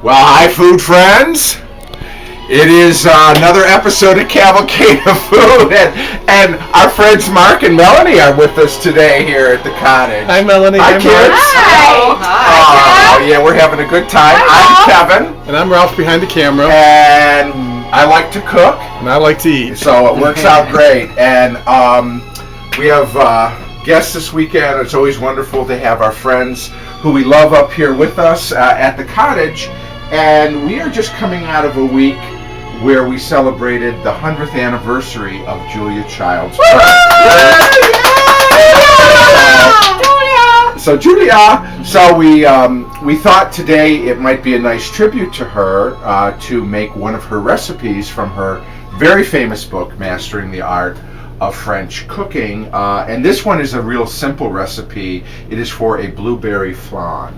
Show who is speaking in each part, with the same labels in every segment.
Speaker 1: Well, hi, food friends. It is another episode of Cavalcade of Food, and our friends Mark and Melanie are with us today here at the cottage.
Speaker 2: Hi, Melanie.
Speaker 1: Hi, kids.
Speaker 3: Hi. Hi.
Speaker 1: Oh, yeah, we're having a good time. I'm Kevin.
Speaker 2: And I'm Ralph behind the camera.
Speaker 1: And I like to cook.
Speaker 2: And I like to eat.
Speaker 1: So it works out great. And we have guests this weekend. It's always wonderful to have our friends who we love up here with us at the cottage. And we are just coming out of a week where we celebrated the 100th anniversary of Julia Child's birth. So Julia, so we thought today it might be a nice tribute to her to make one of her recipes from her very famous book, Mastering the Art of French Cooking. And this one is a real simple recipe. It is for a blueberry flan.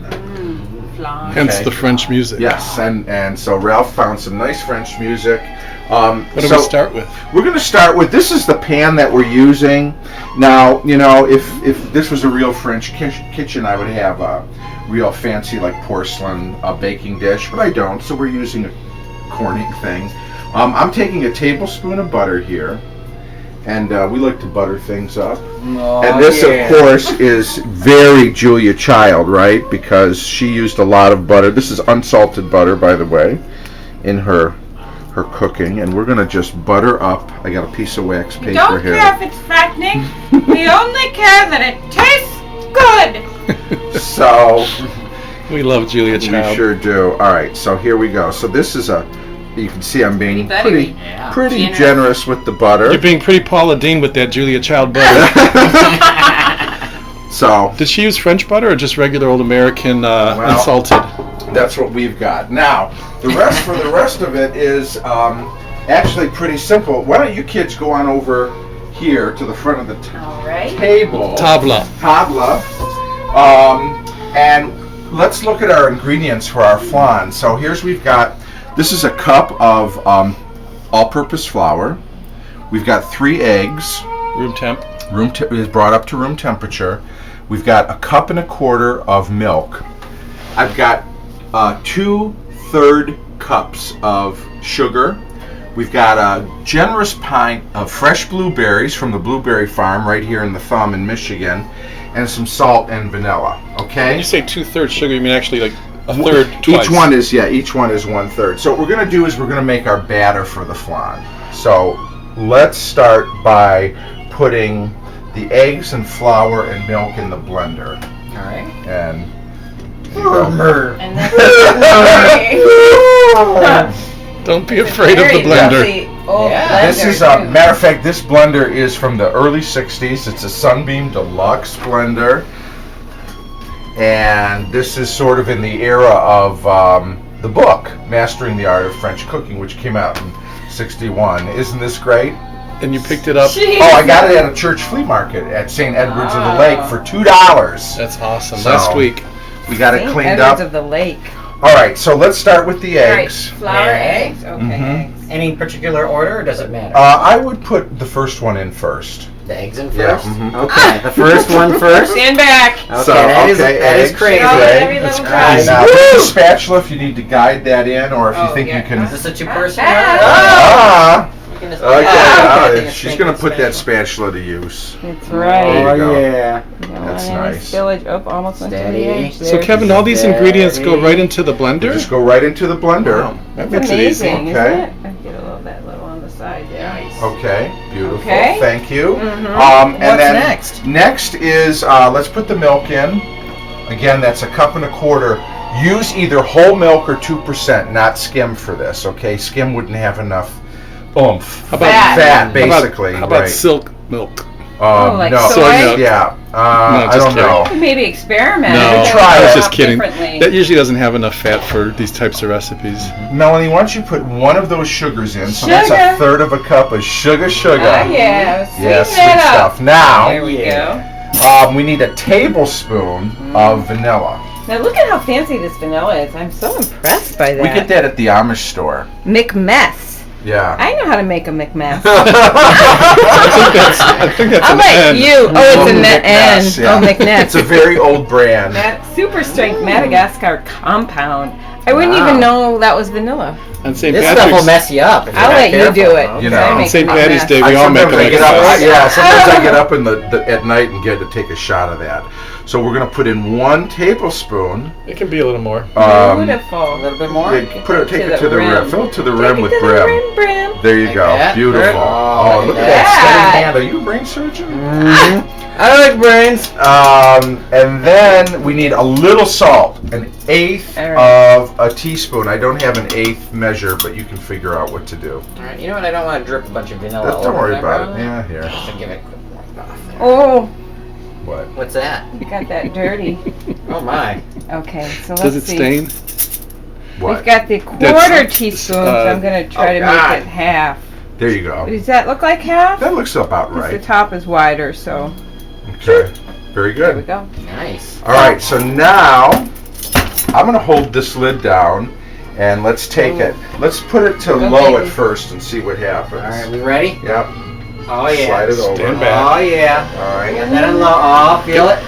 Speaker 3: Flan.
Speaker 2: Hence the French music.
Speaker 1: Yes, and so Ralph found some nice French music.
Speaker 2: What do we start with?
Speaker 1: We're going to start with, this is the pan that we're using. Now, you know, if this was a real French kitchen, I would have a real fancy like porcelain baking dish, but I don't, so we're using a Corning thing. I'm taking a tablespoon of butter here, and we like to butter things up.
Speaker 3: Oh,
Speaker 1: and this, of course, is very Julia Child, right? Because she used a lot of butter. This is unsalted butter, by the way, in her cooking. And we're going to just butter up. I got a piece of wax paper
Speaker 3: Don't
Speaker 1: here.
Speaker 3: care if it's fattening. We only care that it tastes good.
Speaker 1: So,
Speaker 2: We love Julia Child.
Speaker 1: we sure do. All right, so here we go. So this is you can see I'm being pretty generous with the butter.
Speaker 2: You're being pretty Paula Deen with that Julia Child butter.
Speaker 1: So
Speaker 2: Did she use French butter or just regular old American unsalted?
Speaker 1: that's what we've got. Now, the rest of it is actually pretty simple. Why don't you kids go on over here to the front of the table.
Speaker 2: Tabla.
Speaker 1: And let's look at our ingredients for our flan. So this is a cup of all-purpose flour. We've got 3 eggs.
Speaker 2: Room temp.
Speaker 1: Is brought up to room temperature. We've got 1.25 cups of milk. I've got 2/3 cups of sugar. We've got a generous pint of fresh blueberries from the blueberry farm right here in the Thumb in Michigan, and some salt and vanilla. Okay.
Speaker 2: When you say 2/3 sugar, you mean actually like a third twice.
Speaker 1: Each one is 1/3. So what we're going to do is we're going to make our batter for the flan. So let's start by putting the eggs and flour and milk in the blender.
Speaker 3: All right.
Speaker 1: And
Speaker 3: And then
Speaker 2: Don't be afraid of the blender.
Speaker 1: this is matter of fact, this blender is from the early 60s. It's a Sunbeam Deluxe blender. And this is sort of in the era of the book, Mastering the Art of French Cooking, which came out in 1961. Isn't this great?
Speaker 2: And you picked it up.
Speaker 3: Jeez.
Speaker 1: Oh, I got it at a church flea market at St. Edwards of the Lake for $2.
Speaker 2: That's awesome.
Speaker 1: So,
Speaker 2: Last week.
Speaker 1: We got it
Speaker 4: St.
Speaker 1: cleaned
Speaker 4: Edwards
Speaker 1: up.
Speaker 4: of the Lake.
Speaker 1: All right, so let's start with the eggs.
Speaker 3: Right. Flour, eggs. Okay.
Speaker 1: Mhm.
Speaker 5: Any particular order, or does it matter?
Speaker 1: I would put the first one in first.
Speaker 5: The eggs in
Speaker 1: Yeah,
Speaker 5: first?
Speaker 1: mhm.
Speaker 5: Okay, the first one first? Okay,
Speaker 3: Stand back.
Speaker 5: that is
Speaker 1: eggs.
Speaker 5: crazy.
Speaker 1: Okay.
Speaker 3: That's
Speaker 1: And now with the spatula, if you need to guide that in, or if you think you can.
Speaker 5: Is this a two-person
Speaker 1: Ah!
Speaker 5: You can just
Speaker 1: Okay, she's going to put that spatula to use.
Speaker 4: That's
Speaker 1: There
Speaker 4: right.
Speaker 1: you go.
Speaker 5: yeah.
Speaker 1: That's nice.
Speaker 4: Spillage up almost onto the
Speaker 5: Steady.
Speaker 4: edge
Speaker 2: So
Speaker 4: there.
Speaker 2: Kevin, all these ingredients go right into the blender?
Speaker 1: Just go right into the blender.
Speaker 2: Wow, that
Speaker 4: It's
Speaker 2: makes it easy.
Speaker 4: amazing,
Speaker 1: Okay.
Speaker 4: isn't it? I get that little on the side there.
Speaker 1: Okay, beautiful.
Speaker 3: Okay.
Speaker 1: Thank you.
Speaker 3: Mhm.
Speaker 1: And
Speaker 5: What's
Speaker 1: then
Speaker 5: next?
Speaker 1: Next is let's put the milk in. Again, that's 1.25 cups. Use either whole milk or 2%, not skim for this. Okay, skim wouldn't have enough oomph.
Speaker 2: How about
Speaker 1: fat, basically.
Speaker 2: How about
Speaker 1: right.
Speaker 2: silk milk?
Speaker 4: like
Speaker 1: no.
Speaker 4: soy?
Speaker 2: milk?
Speaker 1: Yeah.
Speaker 2: No,
Speaker 1: I
Speaker 2: just
Speaker 1: don't know.
Speaker 4: You could maybe experiment.
Speaker 2: No,
Speaker 4: Maybe
Speaker 1: try
Speaker 4: it'll
Speaker 1: it.
Speaker 2: I was
Speaker 4: come
Speaker 2: just
Speaker 4: out
Speaker 2: kidding.
Speaker 4: differently.
Speaker 2: That usually doesn't have enough fat for these types of recipes.
Speaker 1: Melanie, once you put one of those sugars in, so that's
Speaker 3: Sugar.
Speaker 1: 1/3 cup of sugar.
Speaker 3: Oh, yeah.
Speaker 1: Yeah,
Speaker 3: Sweeten
Speaker 1: sweet
Speaker 3: it up.
Speaker 1: stuff. Now,
Speaker 3: There we go.
Speaker 1: we need a tablespoon of vanilla.
Speaker 4: Now look at how fancy this vanilla is. I'm so impressed by that.
Speaker 1: We get that at the Amish store.
Speaker 4: McMess.
Speaker 1: Yeah.
Speaker 4: I know how to make a McMess.
Speaker 2: I think that's
Speaker 4: I'm
Speaker 2: an
Speaker 4: like
Speaker 2: N.
Speaker 4: you. Oh, it's a
Speaker 1: McNess,
Speaker 4: N.
Speaker 1: yeah.
Speaker 4: Oh, McNess.
Speaker 1: It's a very old brand.
Speaker 4: That super strength Madagascar compound I wouldn't
Speaker 5: Wow.
Speaker 4: even know that was vanilla.
Speaker 2: On St.
Speaker 5: This stuff will
Speaker 2: Patrick's,
Speaker 5: mess you up. If you're
Speaker 4: I'll
Speaker 5: not
Speaker 4: let you do
Speaker 5: careful.
Speaker 4: it.
Speaker 1: You know,
Speaker 4: I
Speaker 1: on
Speaker 4: make
Speaker 2: St.
Speaker 4: a
Speaker 2: Patty's
Speaker 4: mess.
Speaker 2: Day, we all make
Speaker 1: Sometimes
Speaker 2: it
Speaker 1: I
Speaker 2: like
Speaker 1: get up.
Speaker 2: that.
Speaker 1: Yeah, sometimes I get up in at night and get to take a shot of that. So we're gonna put in 1 tablespoon.
Speaker 2: It can be a little more.
Speaker 5: A
Speaker 4: Beautiful.
Speaker 5: little bit more.
Speaker 1: Yeah, take it to the rim. Fill it to the
Speaker 4: Take
Speaker 1: rim
Speaker 4: it
Speaker 1: with
Speaker 4: to the
Speaker 1: brim.
Speaker 4: brim.
Speaker 1: There you
Speaker 5: Like
Speaker 1: go.
Speaker 5: that?
Speaker 1: Beautiful.
Speaker 5: Oh,
Speaker 1: Oh,
Speaker 5: look
Speaker 1: look
Speaker 5: at
Speaker 1: at that
Speaker 4: that.
Speaker 1: steady hand. Are you a brain surgeon?
Speaker 5: Mhm. I like brains.
Speaker 1: And then we need a little salt, an eighth
Speaker 4: All right.
Speaker 1: of a teaspoon. I don't have an eighth measure, but you can figure out what to do.
Speaker 5: All right. You know what? I don't want to drip a bunch of vanilla.
Speaker 1: Don't
Speaker 5: over
Speaker 1: worry
Speaker 5: my
Speaker 1: about it.
Speaker 5: broth.
Speaker 1: Yeah, here.
Speaker 5: Just to give it a quick wipe off there.
Speaker 4: Oh,
Speaker 1: What?
Speaker 5: What's that?
Speaker 4: you got that dirty.
Speaker 5: Oh my.
Speaker 4: Okay, so let's
Speaker 2: Does it
Speaker 4: see.
Speaker 2: stain?
Speaker 1: What?
Speaker 4: We've got the quarter
Speaker 2: That's,
Speaker 4: teaspoon, so I'm going to try to
Speaker 1: God.
Speaker 4: make it half.
Speaker 1: There you go.
Speaker 4: Does that look like half?
Speaker 1: That looks about
Speaker 4: 'Cause the
Speaker 1: right.
Speaker 4: top is wider, so
Speaker 1: Okay. Very
Speaker 4: there we
Speaker 1: good.
Speaker 4: go.
Speaker 5: Nice.
Speaker 1: All right, so now I'm going to hold this lid down and let's take it. Let's put it to
Speaker 4: Okay.
Speaker 1: low at first and see what happens.
Speaker 5: All right. We ready?
Speaker 1: Yep.
Speaker 5: Oh yeah.
Speaker 1: Slide it over.
Speaker 2: Stand back.
Speaker 5: Oh yeah.
Speaker 1: All right.
Speaker 5: Get that on low. Oh, feel it.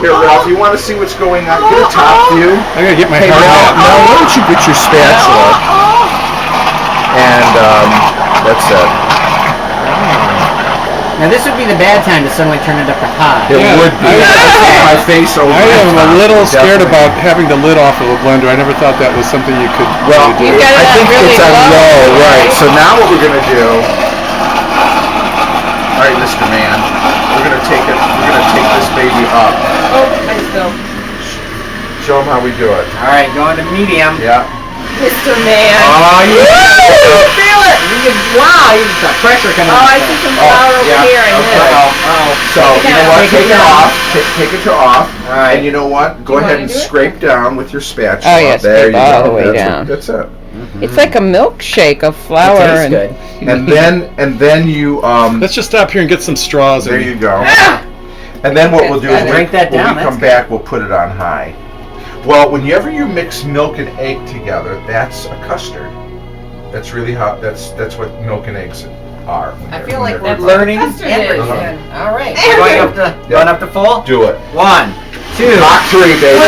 Speaker 1: Here, Ralph, you want to see what's going on? Get a top view.
Speaker 2: I gotta get my
Speaker 1: Hey,
Speaker 2: hair
Speaker 1: now,
Speaker 2: out.
Speaker 1: why don't you get your spatula? And that's it.
Speaker 5: Now this would be the bad time to suddenly turn it up to high.
Speaker 1: It
Speaker 2: Yeah,
Speaker 1: would be.
Speaker 2: I-
Speaker 1: My face over.
Speaker 2: I am
Speaker 1: the top,
Speaker 2: a little scared
Speaker 1: definitely.
Speaker 2: about having the lid off of a blender. I never thought that was something you could
Speaker 1: Well,
Speaker 2: really do.
Speaker 4: You got it
Speaker 1: I
Speaker 4: on
Speaker 1: think
Speaker 4: really
Speaker 1: it's on
Speaker 4: low,
Speaker 1: low, right?
Speaker 4: right?
Speaker 1: So now what we're gonna do? All right, Mr. Man, we're gonna take it. We're gonna take this baby up.
Speaker 4: Oh, I still.
Speaker 1: Show them how we do it.
Speaker 5: All right, going to medium.
Speaker 1: Yeah.
Speaker 4: Mr. Man.
Speaker 1: Oh,
Speaker 4: Feel it.
Speaker 5: Wow, you got pressure coming.
Speaker 4: Oh, I see some flour over
Speaker 1: yeah,
Speaker 4: here. I
Speaker 1: okay.
Speaker 4: missed.
Speaker 1: So you know what?
Speaker 5: Take
Speaker 1: Take
Speaker 5: it
Speaker 1: it
Speaker 5: down.
Speaker 1: off. Take it to off.
Speaker 5: All right.
Speaker 1: And you know what? Go
Speaker 4: You
Speaker 1: ahead
Speaker 4: wanna
Speaker 1: and
Speaker 4: do it?
Speaker 1: scrape down with your spatula.
Speaker 4: Oh, yeah,
Speaker 1: There
Speaker 4: scrape
Speaker 1: you
Speaker 4: all
Speaker 1: go.
Speaker 4: the way
Speaker 1: That's
Speaker 4: down.
Speaker 1: That's it.
Speaker 4: It's like a milkshake of
Speaker 5: It
Speaker 4: flour
Speaker 5: tastes
Speaker 4: and
Speaker 5: good.
Speaker 1: And then you
Speaker 2: Let's just stop here and get some straws.
Speaker 1: there
Speaker 2: and
Speaker 1: you go.
Speaker 4: Ah!
Speaker 1: And then what we'll do is
Speaker 5: Drink that
Speaker 1: when
Speaker 5: down,
Speaker 1: we
Speaker 5: that's
Speaker 1: come back, we'll put it on high. Well, whenever you mix milk and egg together, that's a custard. That's really how. That's what milk and eggs are. when
Speaker 5: I
Speaker 1: they're-
Speaker 5: feel
Speaker 1: when
Speaker 5: like
Speaker 1: they're
Speaker 5: we're
Speaker 1: cooked.
Speaker 5: learning
Speaker 4: Custard
Speaker 5: everything.
Speaker 1: is.
Speaker 5: All right, going up to full.
Speaker 1: Do it.
Speaker 5: 1, 2,
Speaker 1: Mach 3, baby.
Speaker 5: 3.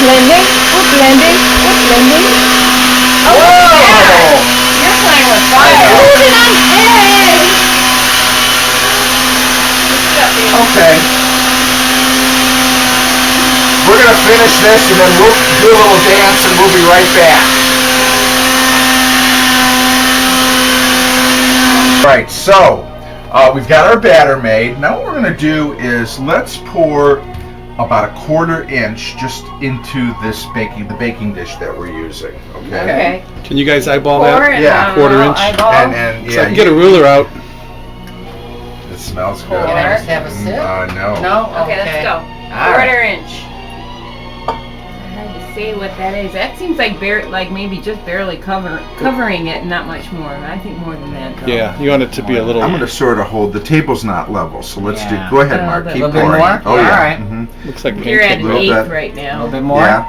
Speaker 4: blending. We're blending. We're blending. Oh,
Speaker 5: Whoa!
Speaker 4: you're playing with fire.
Speaker 5: Moving
Speaker 4: on egg.
Speaker 1: Okay. We're gonna finish this and then we'll do a little dance and we'll be right back. Right, so we've got our batter made. Now what we're gonna do is let's pour about 1/4 inch just into the baking dish that we're using. Okay.
Speaker 4: Okay.
Speaker 2: Can you guys eyeball
Speaker 4: Pour
Speaker 2: that?
Speaker 4: it
Speaker 1: Yeah,
Speaker 4: on
Speaker 2: 1/4
Speaker 4: an
Speaker 2: inch.
Speaker 4: eyeball.
Speaker 1: And
Speaker 2: So
Speaker 1: yeah,
Speaker 2: I can get a ruler out.
Speaker 1: it smells
Speaker 4: Pour.
Speaker 1: good.
Speaker 5: Can I just have a sip?
Speaker 1: No.
Speaker 5: No?
Speaker 4: Okay, let's go.
Speaker 5: All right.
Speaker 4: 1/4 inch. Hard to say what that is. That seems like maybe just barely covering it, and not much more. I think more than that. Though.
Speaker 2: Yeah, you want it to be a little.
Speaker 1: I'm gonna sort of hold. The table's not level, so let's
Speaker 5: Yeah.
Speaker 1: do. Go ahead,
Speaker 4: A
Speaker 1: Mark.
Speaker 4: little
Speaker 1: Keep
Speaker 5: bit
Speaker 1: pouring.
Speaker 5: more?
Speaker 1: Oh yeah.
Speaker 5: All right.
Speaker 2: Looks like
Speaker 4: You're at
Speaker 2: pancake.
Speaker 1: Little
Speaker 4: 1/8
Speaker 1: bit.
Speaker 4: right
Speaker 5: A
Speaker 4: now.
Speaker 5: little bit more.
Speaker 1: Yeah.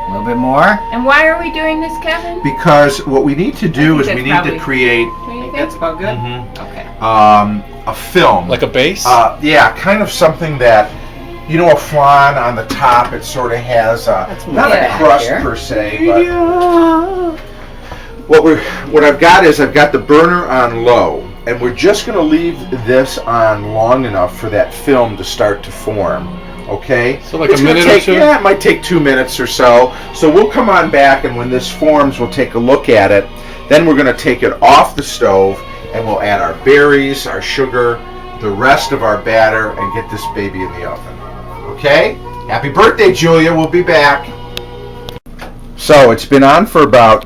Speaker 5: A little bit more.
Speaker 4: And why are we doing this, Kevin?
Speaker 1: Because what we need to do is
Speaker 4: think
Speaker 1: we
Speaker 4: that's
Speaker 1: need to
Speaker 4: probably-
Speaker 1: create
Speaker 4: What do you think?
Speaker 5: That's about good.
Speaker 4: Okay.
Speaker 1: a film.
Speaker 2: Like a base?
Speaker 1: Yeah, kind of something that, you know, a flan on the top. It sort of has
Speaker 5: Let's move
Speaker 1: not a
Speaker 5: that
Speaker 1: crust
Speaker 5: here.
Speaker 1: per se, but what I've got is I've got the burner on low, and we're just going to leave this on long enough for that film to start to form. Okay.
Speaker 2: So like
Speaker 1: It's
Speaker 2: a
Speaker 1: gonna
Speaker 2: minute or
Speaker 1: take,
Speaker 2: two?
Speaker 1: Yeah, it might take 2 minutes or so. So we'll come on back, and when this forms, we'll take a look at it. Then we're going to take it off the stove, and we'll add our berries, our sugar, the rest of our batter, and get this baby in the oven. Okay? Happy birthday, Julia. We'll be back. So it's been on for about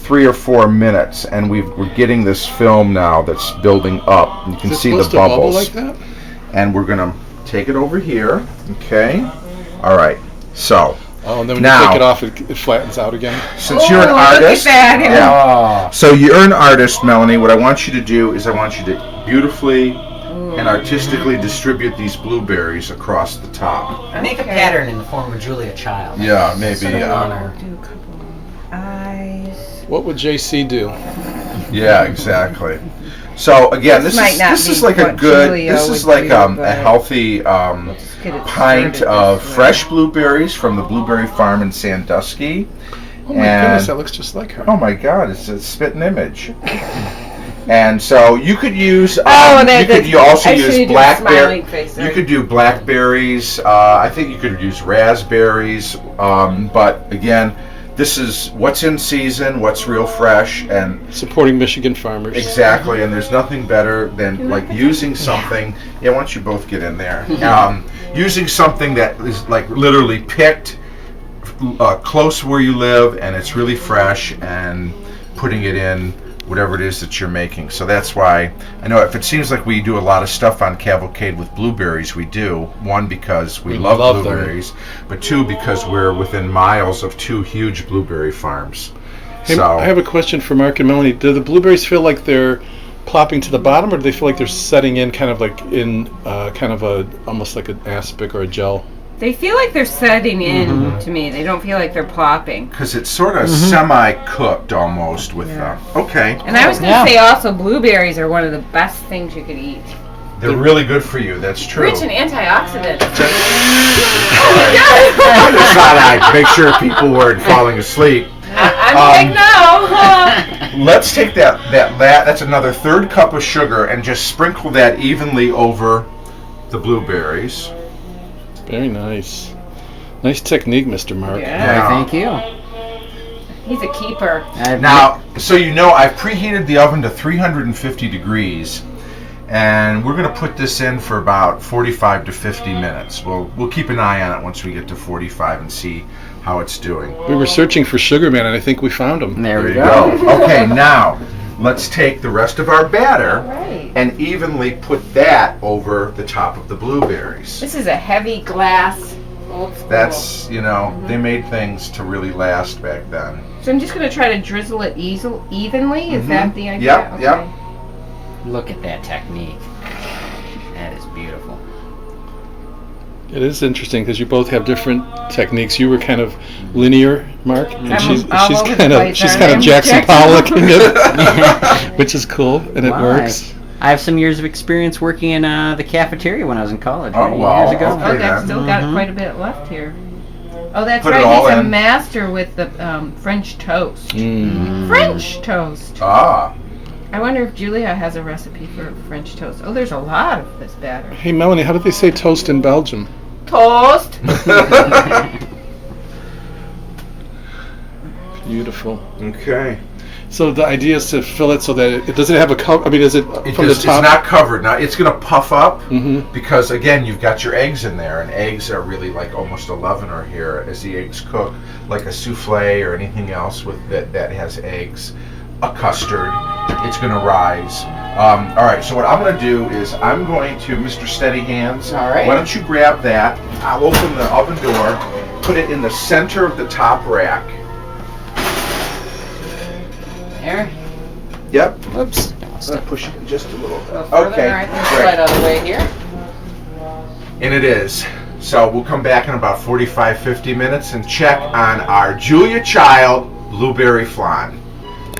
Speaker 1: 3 or 4 minutes, and we're getting this film now that's building up. You can
Speaker 2: Is it
Speaker 1: see the
Speaker 2: supposed to bubble
Speaker 1: bubbles.
Speaker 2: like that?
Speaker 1: And we're going to take it over here. Okay? All right. So
Speaker 2: Oh, and then when
Speaker 1: Now-
Speaker 2: you take it off, it flattens out again.
Speaker 1: since you're an
Speaker 4: Oh, look at
Speaker 1: artist,
Speaker 4: that.
Speaker 1: yeah. So you're an artist, Melanie. What I want you to do is I want you to beautifully and artistically distribute these blueberries across the top.
Speaker 5: Make a pattern in the form of Julia Child.
Speaker 1: Yeah, maybe.
Speaker 5: Sort of on her.
Speaker 4: Do a couple eyes.
Speaker 2: What would JC do?
Speaker 1: Yeah, exactly. So again,
Speaker 4: This
Speaker 1: this
Speaker 4: might
Speaker 1: is
Speaker 4: not
Speaker 1: this is
Speaker 4: be
Speaker 1: like a
Speaker 4: what
Speaker 1: good.
Speaker 4: Julia
Speaker 1: This is
Speaker 4: would
Speaker 1: like
Speaker 4: do,
Speaker 1: a
Speaker 4: but
Speaker 1: healthy
Speaker 4: Just get it
Speaker 1: pint
Speaker 4: started
Speaker 1: of
Speaker 4: this way.
Speaker 1: fresh blueberries from the Blueberry Farm in Sandusky.
Speaker 2: Oh my goodness, that looks just like her.
Speaker 1: Oh my God, it's a spitting image. And so you could use. You also use blackberry. You could do blackberries. I think you could use raspberries. But again, this is what's in season, what's real fresh, and
Speaker 2: Supporting Michigan farmers.
Speaker 1: exactly. And there's nothing better than like using something. Yeah, why don't you both get in there? Using something that is like literally picked close where you live, and it's really fresh, and putting it in whatever it is that you're making. So that's why I know if it seems like we do a lot of stuff on Cavalcade with blueberries, we do. One, because we love blueberries, but two, because we're within miles of two huge blueberry farms.
Speaker 2: Hey,
Speaker 1: So
Speaker 2: I have a question for Mark and Melanie. Do the blueberries feel like they're plopping to the bottom, or do they feel like they're setting in kind of like in kind of a almost like an aspic or a gel?
Speaker 4: They feel like they're setting in to me. They don't feel like they're plopping.
Speaker 1: because it's sort of semi-cooked almost with them. Okay,
Speaker 4: And I was going to say also, blueberries are one of the best things you could eat.
Speaker 1: they're really good for you. That's true.
Speaker 4: Rich in antioxidants.
Speaker 1: I just thought I'd make sure people weren't falling asleep.
Speaker 4: I'm like, no.
Speaker 1: Let's take that's another third cup of sugar and just sprinkle that evenly over the blueberries.
Speaker 2: Very nice. Nice technique, Mr. Mark.
Speaker 1: Yeah.
Speaker 5: Thank you.
Speaker 4: He's a keeper.
Speaker 1: Now, so you know, I've preheated the oven to 350 degrees, and we're going to put this in for about 45 to 50 minutes. We'll keep an eye on it once we get to 45 and see how it's doing.
Speaker 2: We were searching for Sugar Man, and I think we found him.
Speaker 5: There we
Speaker 1: you
Speaker 5: go.
Speaker 1: Okay, now let's take the rest of our batter
Speaker 4: Right.
Speaker 1: and evenly put that over the top of the blueberries.
Speaker 4: This is a heavy glass. Old school.
Speaker 1: That's, they made things to really last back then.
Speaker 4: So I'm just going to try to drizzle it evenly. Is that the idea?
Speaker 1: Yep, yep.
Speaker 5: Look at that technique. That is beautiful.
Speaker 2: It is interesting because you both have different techniques. You were kind of linear, Mark, and
Speaker 4: I'm
Speaker 2: she's
Speaker 4: all over the
Speaker 2: kind
Speaker 4: place,
Speaker 2: of
Speaker 4: aren't I?
Speaker 2: Jackson Pollocking it, which is cool and it works.
Speaker 5: I have some years of experience working in the cafeteria when I was in college.
Speaker 1: Oh,
Speaker 5: many
Speaker 1: wow.
Speaker 5: years ago.
Speaker 1: Okay.
Speaker 4: Okay, I've still got quite a bit left here. Oh, that's
Speaker 1: Put it
Speaker 4: right.
Speaker 1: all
Speaker 4: He's a
Speaker 1: in.
Speaker 4: master with the French toast. French toast.
Speaker 1: Ah.
Speaker 4: I wonder if Julia has a recipe for French toast. Oh, there's a lot of this batter.
Speaker 2: Hey, Melanie, how do they say toast in Belgium?
Speaker 4: Toast.
Speaker 2: Beautiful.
Speaker 1: Okay.
Speaker 2: So the idea is to fill it so that it doesn't have a cover. I mean, is it from the
Speaker 1: It's
Speaker 2: top?
Speaker 1: not covered. Now, it's going to puff up
Speaker 2: Mhm.
Speaker 1: because, again, you've got your eggs in there, and eggs are really like almost a leavener here as the eggs cook, like a souffle or anything else with that has eggs. A custard, it's going to rise. All right, so what I'm going to do is I'm going to, Mr. Steady Hands,
Speaker 5: All right.
Speaker 1: why don't you grab that? I'll open the oven door, put it in the center of the top rack.
Speaker 5: There.
Speaker 1: Yep.
Speaker 5: Whoops.
Speaker 1: I'm push it just a little bit.
Speaker 4: Further,
Speaker 1: Okay,
Speaker 4: I think
Speaker 1: great.
Speaker 5: Right out of the way here.
Speaker 1: And it is. So we'll come back in about 45, 50 minutes and check on our Julia Child blueberry flan.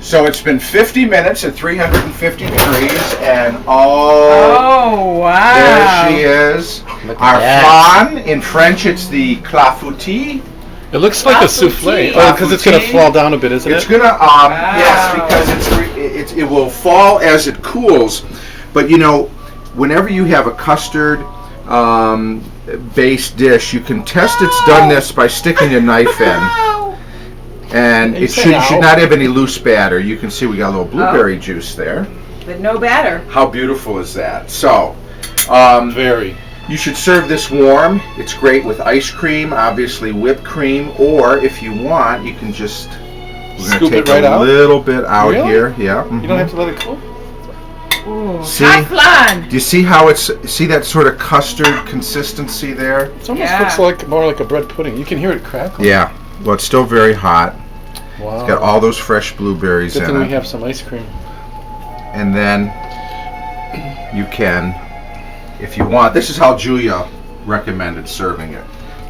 Speaker 1: So it's been 50 minutes at 350 degrees, and
Speaker 4: Oh, wow.
Speaker 1: there she is.
Speaker 5: Look at
Speaker 1: Our
Speaker 5: that.
Speaker 1: flan, in French it's the clafouti.
Speaker 2: It looks like a
Speaker 4: Clafouti.
Speaker 2: souffle. Oh, because it's going to
Speaker 1: Clafouti.
Speaker 2: fall down a bit, isn't
Speaker 1: It's
Speaker 2: it?
Speaker 1: gonna, yes, because it will fall as it cools. But whenever you have a custard based dish, you can test its doneness by sticking a knife in. And
Speaker 2: You
Speaker 1: you
Speaker 2: say
Speaker 1: should
Speaker 2: no.
Speaker 1: not have any loose batter. You can see we got a little blueberry juice there.
Speaker 4: But no batter.
Speaker 1: How beautiful is that? So,
Speaker 2: Very.
Speaker 1: you should serve this warm. It's great with ice cream, obviously whipped cream, or if you want, you can just
Speaker 2: Scoop
Speaker 1: take
Speaker 2: it right
Speaker 1: a
Speaker 2: out?
Speaker 1: little bit out
Speaker 2: Really?
Speaker 1: here. Yeah.
Speaker 2: You don't have to let it cool?
Speaker 4: Ooh,
Speaker 1: See?
Speaker 4: hot flan.
Speaker 1: Do you see how see that sort of custard consistency there?
Speaker 2: It almost
Speaker 4: Yeah.
Speaker 2: looks like more like a bread pudding. You can hear it crackling.
Speaker 1: Yeah. Well, it's still very hot.
Speaker 2: Wow.
Speaker 1: Got all those fresh blueberries
Speaker 2: Good thing
Speaker 1: in
Speaker 2: we
Speaker 1: it.
Speaker 2: have some ice cream.
Speaker 1: And then you can, if you want, this is how Julia recommended serving it.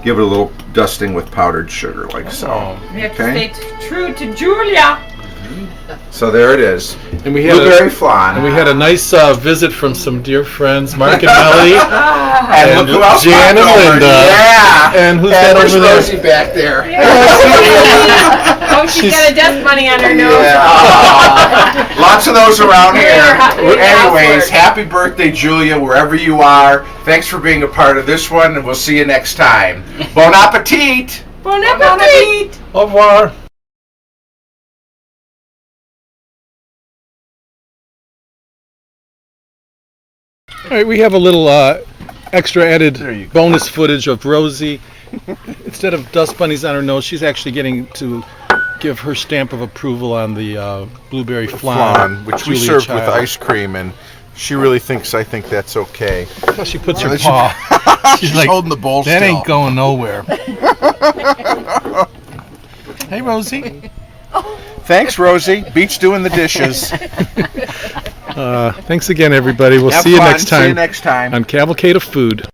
Speaker 1: Give it a little dusting with powdered sugar, like so.
Speaker 2: Oh.
Speaker 4: We have
Speaker 1: Okay.
Speaker 4: to stay true to Julia.
Speaker 1: So there it is.
Speaker 2: And we had
Speaker 1: blueberry flan.
Speaker 2: And we had a nice visit from some dear friends, Mark and Melly,
Speaker 1: and look who else
Speaker 2: Jan and
Speaker 1: popped over.
Speaker 2: Linda.
Speaker 1: Yeah.
Speaker 2: And who's
Speaker 1: and
Speaker 2: that
Speaker 1: where's
Speaker 2: over there?
Speaker 1: Rosie back there?
Speaker 4: Oh, she's got a desk bunny on her nose.
Speaker 1: Yeah. Lots of those around here.
Speaker 4: We're
Speaker 1: Anyways,
Speaker 4: housework.
Speaker 1: happy birthday, Julia, wherever you are. Thanks for being a part of this one, and we'll see you next time. Bon appetit!
Speaker 4: Bon appetit!
Speaker 2: Au revoir. All right, we have a little extra added bonus footage of Rosie. Instead of dust bunnies on her nose, she's actually getting to give her stamp of approval on the blueberry flan,
Speaker 1: which we
Speaker 2: Julia
Speaker 1: served with
Speaker 2: Child.
Speaker 1: ice cream, and she really thinks I think that's okay.
Speaker 2: How she puts her
Speaker 1: She's-
Speaker 2: paw.
Speaker 1: She's
Speaker 2: like,
Speaker 1: holding the bowl
Speaker 2: That
Speaker 1: still.
Speaker 2: ain't going nowhere. Hey, Rosie.
Speaker 1: Thanks, Rosie. Beach doing the dishes.
Speaker 2: Thanks again, everybody. We'll
Speaker 1: Have
Speaker 2: see you
Speaker 1: fun.
Speaker 2: next
Speaker 1: See you
Speaker 2: time
Speaker 1: next time.
Speaker 2: on Cavalcade of Food.